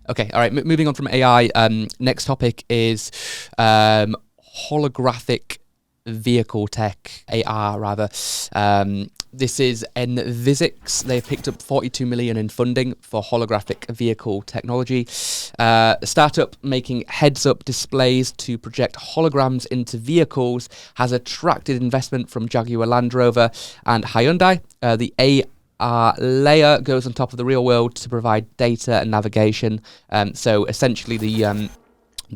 Okay, all right. Moving on from AI. Next topic is holographic vehicle tech, AR rather. This is Envisix. They've picked up 42 million in funding for holographic vehicle technology. A startup making heads-up displays to project holograms into vehicles has attracted investment from Jaguar Land Rover and Hyundai. The AR layer goes on top of the real world to provide data and navigation. So essentially, the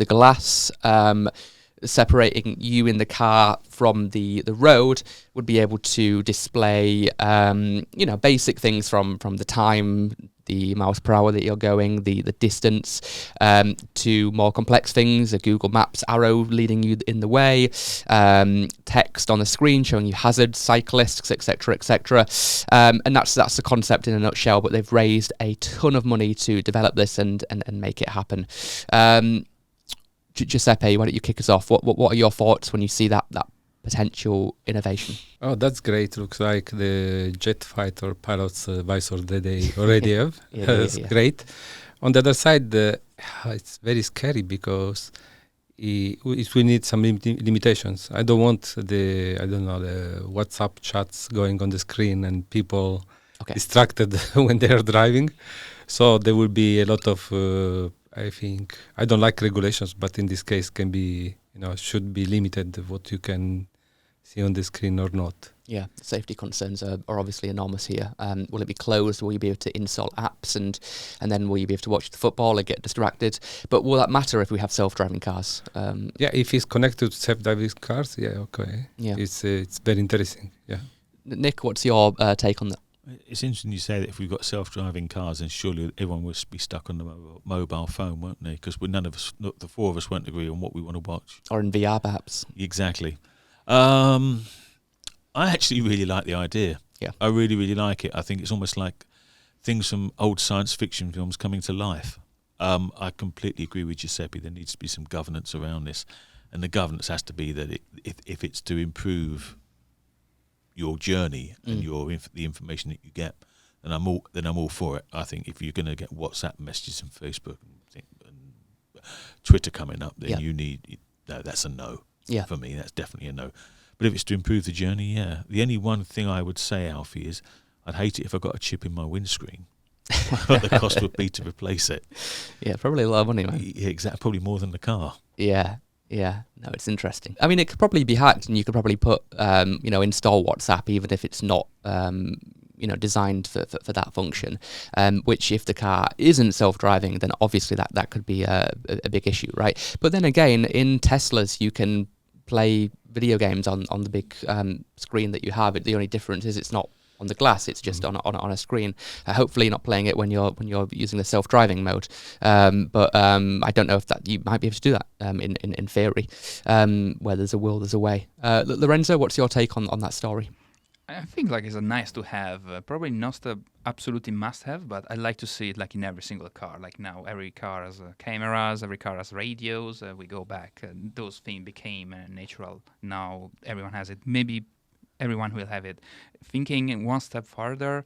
glass separating you in the car from the road would be able to display basic things from the time, the miles per hour that you're going, the distance, to more complex things, a Google Maps arrow leading you in the way, text on the screen showing you hazards, cyclists, etc., etc. And that's the concept in a nutshell. But they've raised a ton of money to develop this and make it happen. Giuseppe, why don't you kick us off? What are your thoughts when you see that potential innovation? Oh, that's great. Looks like the jet fighter pilot's visor that they already have. That's great. On the other side, it's very scary because it will need some limitations. I don't want the WhatsApp chats going on the screen and people distracted when they are driving. So there will be a lot of I think I don't like regulations, but in this case should be limited what you can see on the screen or not. Yeah, safety concerns are obviously enormous here. Will it be closed? Will you be able to install apps and then will you be able to watch the football or get distracted? But will that matter if we have self-driving cars? If it's connected to self-driving cars, okay. Yeah, it's very interesting. Yeah. Nick, what's your take on that? It's interesting you say that if we've got self-driving cars, then surely everyone would be stuck on the mobile phone, won't they? Because the four of us won't agree on what we want to watch. Or in VR, perhaps. Exactly. I actually really like the idea. Yeah. I really, really like it. I think it's almost like things from old science fiction films coming to life. I completely agree with Giuseppe. There needs to be some governance around this. And the governance has to be that if it's to improve your journey and the information that you get, then I'm all for it. I think if you're going to get WhatsApp messages and Facebook and Twitter coming up, then that's a no. Yeah. For me, that's definitely a no. But if it's to improve the journey, the only one thing I would say, Alfie, is I'd hate it if I got a chip in my windscreen. What the cost would be to replace it. Yeah, probably a lot of money, man. Yeah, exactly. Probably more than the car. Yeah. Yeah, no, it's interesting. I mean, it could probably be hacked, and you could probably put, install WhatsApp, even if it's not, designed for that function. Which, if the car isn't self-driving, then obviously that could be a big issue, right? But then again, in Teslas, you can play video games on the big screen that you have. The only difference is it's not on the glass, it's just on a screen. Hopefully you're not playing it when you're using the self-driving mode. But I don't know if that you might be able to do that in theory. Where there's a will, there's a way. Lorenzo, what's your take on that story? I think it's a nice to have, probably not the absolutely must have, but I like to see it in every single car. Like now, every car has cameras, every car has radios. We go back, those things became natural. Now everyone has it. Maybe everyone will have it. Thinking one step further,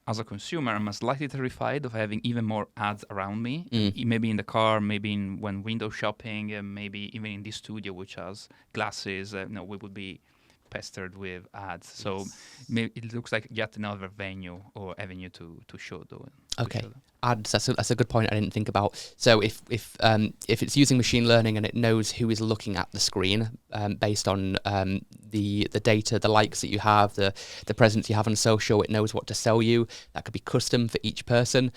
as a consumer, I'm slightly terrified of having even more ads around me. Maybe in the car, maybe when window shopping, maybe even in this studio, which has glasses. We would be pestered with ads. So maybe it looks like yet another venue or avenue to show those. Okay. Ads, that's a good point I didn't think about. So if it's using machine learning and it knows who is looking at the screen based on the data, the likes that you have, the presence you have on social, it knows what to sell you. That could be custom for each person.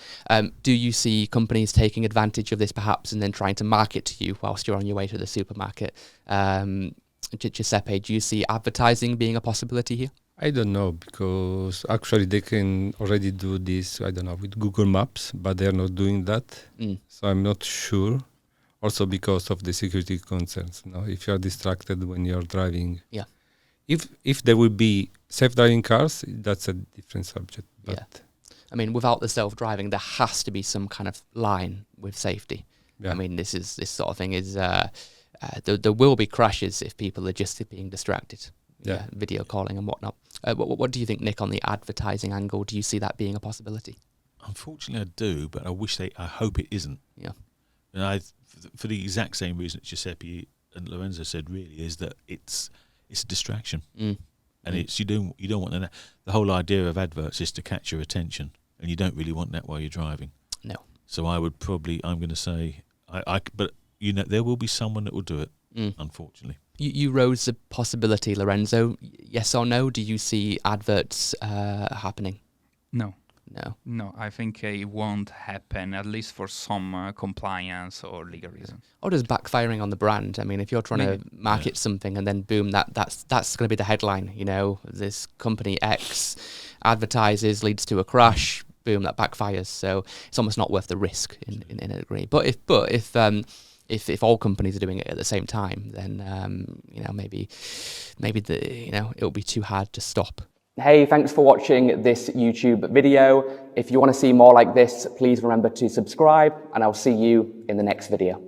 Do you see companies taking advantage of this perhaps and then trying to market to you whilst you're on your way to the supermarket? Giuseppe, do you see advertising being a possibility here? I don't know, because actually they can already do this, with Google Maps, but they're not doing that. So I'm not sure. Also because of the security concerns. If you're distracted when you're driving. Yeah. If there will be self-driving cars, that's a different subject. But yeah. I mean, without the self-driving, there has to be some kind of line with safety. Yeah. I mean, this sort of thing is... there will be crashes if people are just being distracted. Video calling and whatnot. What do you think, Nick, on the advertising angle? Do you see that being a possibility? Unfortunately, I do, but I hope it isn't. Yeah. And for the exact same reason that Giuseppe and Lorenzo said, really, is that it's a distraction, and it's you don't want the whole idea of adverts is to catch your attention, and you don't really want that while you're driving. No. So I'm going to say, but there will be someone that will do it. Unfortunately. You rose the possibility, Lorenzo. Yes or no? Do you see adverts happening? No. No. No, I think it won't happen, at least for some compliance or legal reasons. Or does backfiring on the brand? I mean, if you're trying to market something and then boom, that's going to be the headline. This company X advertises, leads to a crash. Boom, that backfires. So it's almost not worth the risk in a degree. But if all companies are doing it at the same time, then maybe it'll be too hard to stop. Hey, thanks for watching this YouTube video. If you want to see more like this, please remember to subscribe, and I'll see you in the next video.